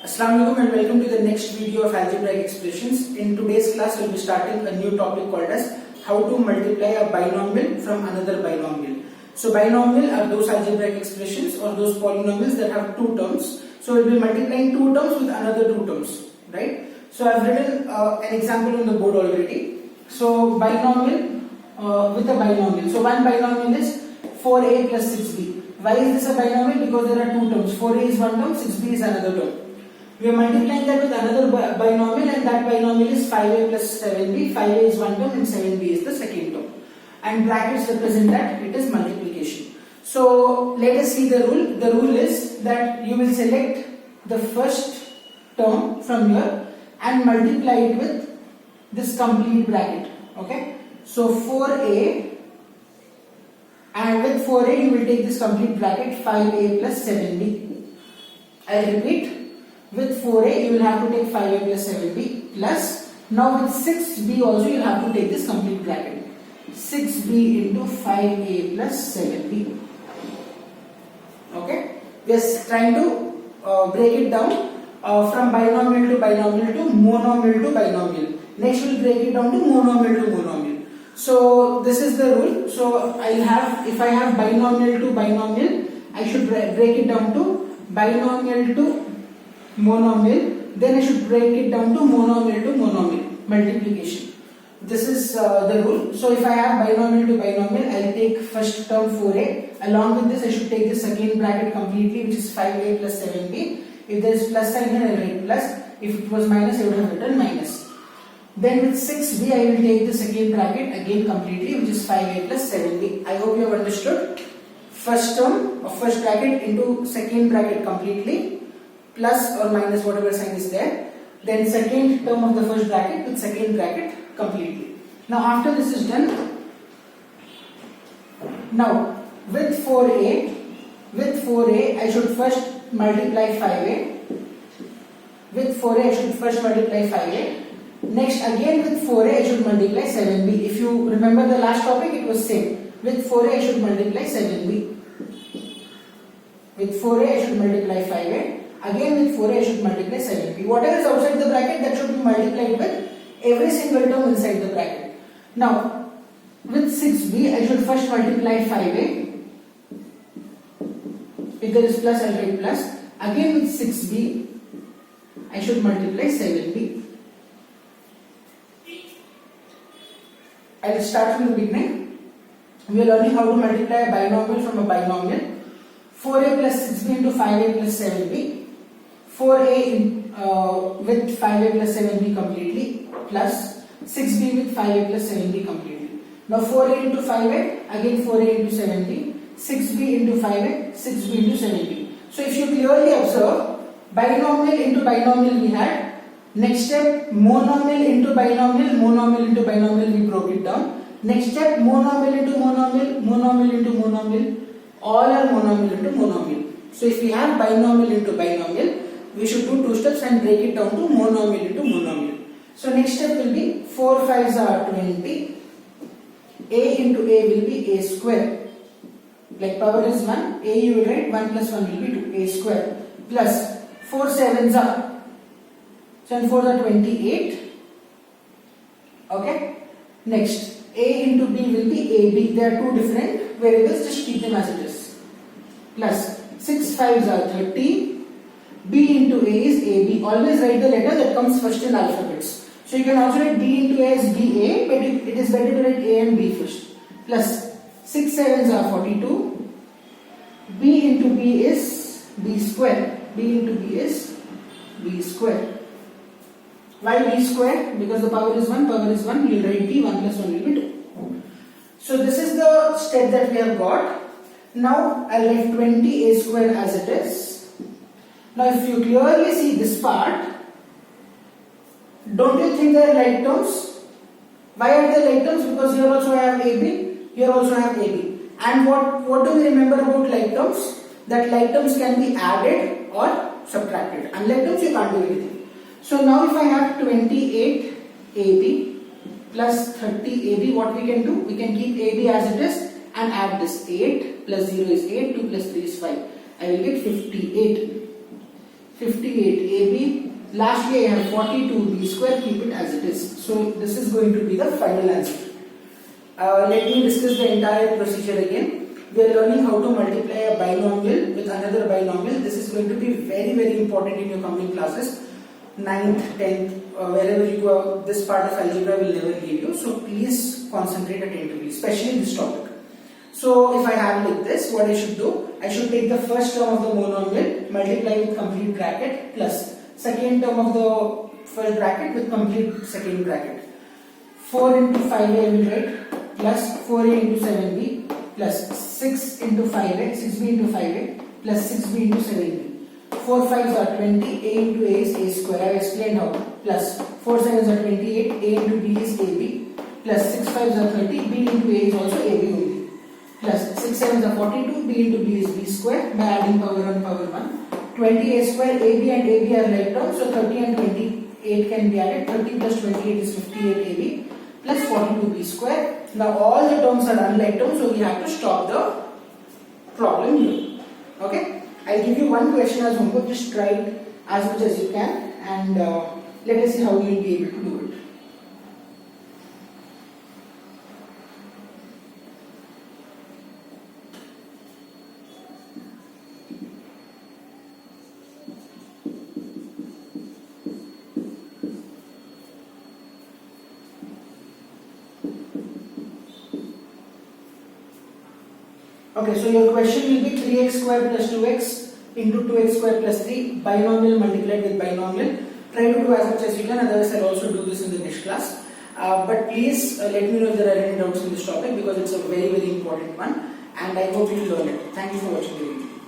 Assalamualaikum and welcome to the next video of algebraic expressions. In today's class, we'll be starting a new topic called as how to multiply a binomial from another binomial. So binomial are those algebraic expressions or those polynomials that have two terms. So we'll be multiplying two terms with another two terms, right? So I've written an example on the board already. So binomial with a binomial. So one binomial is 4a plus 6b. Why is this a binomial? Because there are two terms. 4a is one term, 6b is another term. We are multiplying that with another binomial, and that binomial is 5a plus 7b. 5a is one term and 7b is the second term. And brackets represent that it is multiplication. So let us see the rule. The rule is that you will select the first term from here and multiply it with this complete bracket. Okay. So 4a, and with 4a you will take this complete bracket 5a plus 7b. I repeat. With 4a you will have to take 5a plus 7b plus, now with 6b also you will have to take this complete bracket, 6b into 5a plus 7b. Okay, we are trying to break it down from binomial to binomial to monomial to binomial. Next we will break it down to monomial to monomial. So this is the rule. So I'll have, if I have binomial to binomial, I should break it down to binomial to monomial, then I should break it down to monomial, multiplication. This is the rule. So if I have binomial to binomial, I will take first term 4a. Along with this, I should take the second bracket completely, which is 5a plus 7b. If there is plus sign here, I will write plus. If it was minus, I would have written minus. Then with 6b, I will take the second bracket again completely, which is 5a plus 7b. I hope you have understood. First term of first bracket into second bracket completely, plus or minus whatever sign is there, then second term of the first bracket with second bracket completely. Now after this is done, now with 4a I should first multiply 5a. With 4a I should first multiply 5a. Next again with 4a I should multiply 7b. If you remember the last topic, it was same. With 4a I should multiply 7b. With 4a I should multiply 5a. Again with 4a I should multiply 7b. Whatever is outside the bracket, that should be multiplied with every single term inside the bracket. Now with 6b I should first multiply 5a. If there is plus, I will write plus. Again with 6b I should multiply 7b. I will start from the beginning. We are learning how to multiply a binomial from a binomial. 4a plus 6b into 5a plus 7b. 4a with 5a plus 7b completely, plus 6b with 5a plus 7b completely. Now 4a into 5a, again 4a into 7b, 6b into 5a, 6b into 7b. So if you clearly observe, binomial into binomial we had. Next step, monomial into binomial, monomial into binomial, we broke it down. Next step, monomial into monomial, monomial into monomial, all are monomial into monomial. So if we have binomial into binomial, we should do two steps and break it down to monomial into monomial. So next step will be 4 5s are 20. A into A will be A square. Like power is 1, A you will write 1 plus 1 will be 2, A square. Plus 4 7s are, 7 4s are 28. Okay. Next, A into B will be AB. They are two different variables, just keep them as it is. Plus 6 5s are 30. B into A is AB. Always write the letter that comes first in alphabets. So you can also write B into A as BA, but it is better to write A and B first. Plus 6 7s are 42. B into B is B square. B into B is B square. Why B square? Because the power is 1, you will write B, 1 plus 1 will be 2. So this is the step that we have got. Now I will write 20 A square as it is. Now if you clearly see this part, don't you think they are like terms? Why are they like terms? Because here also I have AB, here also I have AB. And what do we remember about like terms? That like terms can be added or subtracted. Unlike terms you can't do anything. So now if I have 28 AB plus 30 AB, what we can do? We can keep AB as it is and add this. 8 plus 0 is 8, 2 plus 3 is 5. I will get 58. 58 AB. Lastly, I have 42 B square. Keep it as it is. So this is going to be the final answer. Let me discuss the entire procedure again. We are learning how to multiply a binomial with another binomial. This is going to be very, very important in your coming classes. 9th, 10th, wherever you go, this part of algebra will never leave you. So please concentrate attentively, especially this topic. So if I have like this, what I should do? I should take the first term of the monomial, multiply with complete bracket, plus second term of the first bracket with complete second bracket. 4 into 5a I will write, plus 4a into 7b, plus 6 into 5a, 6b into 5a, plus 6b into 7b. 4 5s are 20, a into a is a square, I have explained how, plus 4 7s are 28, a into b is ab, plus 6 5s are 30, b into a is also ab only, plus 6 7s are 42, b into b is b square, by adding power 1 power 1, 20a square, ab and ab are like terms, so 30 and 28 can be added, 30 plus 28 is 58 ab, plus 42b square. Now all the terms are unlike terms, so we have to stop the problem here. Okay? I'll give you one question as homework, just try it as much as you can, and let us see how you will be able to do it. Okay, so your question will be 3x square plus 2x into 2x square plus 3, binomial multiplied with binomial. Try to do as much as you can, otherwise I'll also do this in the next class. But please let me know if there are any doubts in this topic, because it's a very, very important one, and I hope you will learn it. Thank you for watching the video.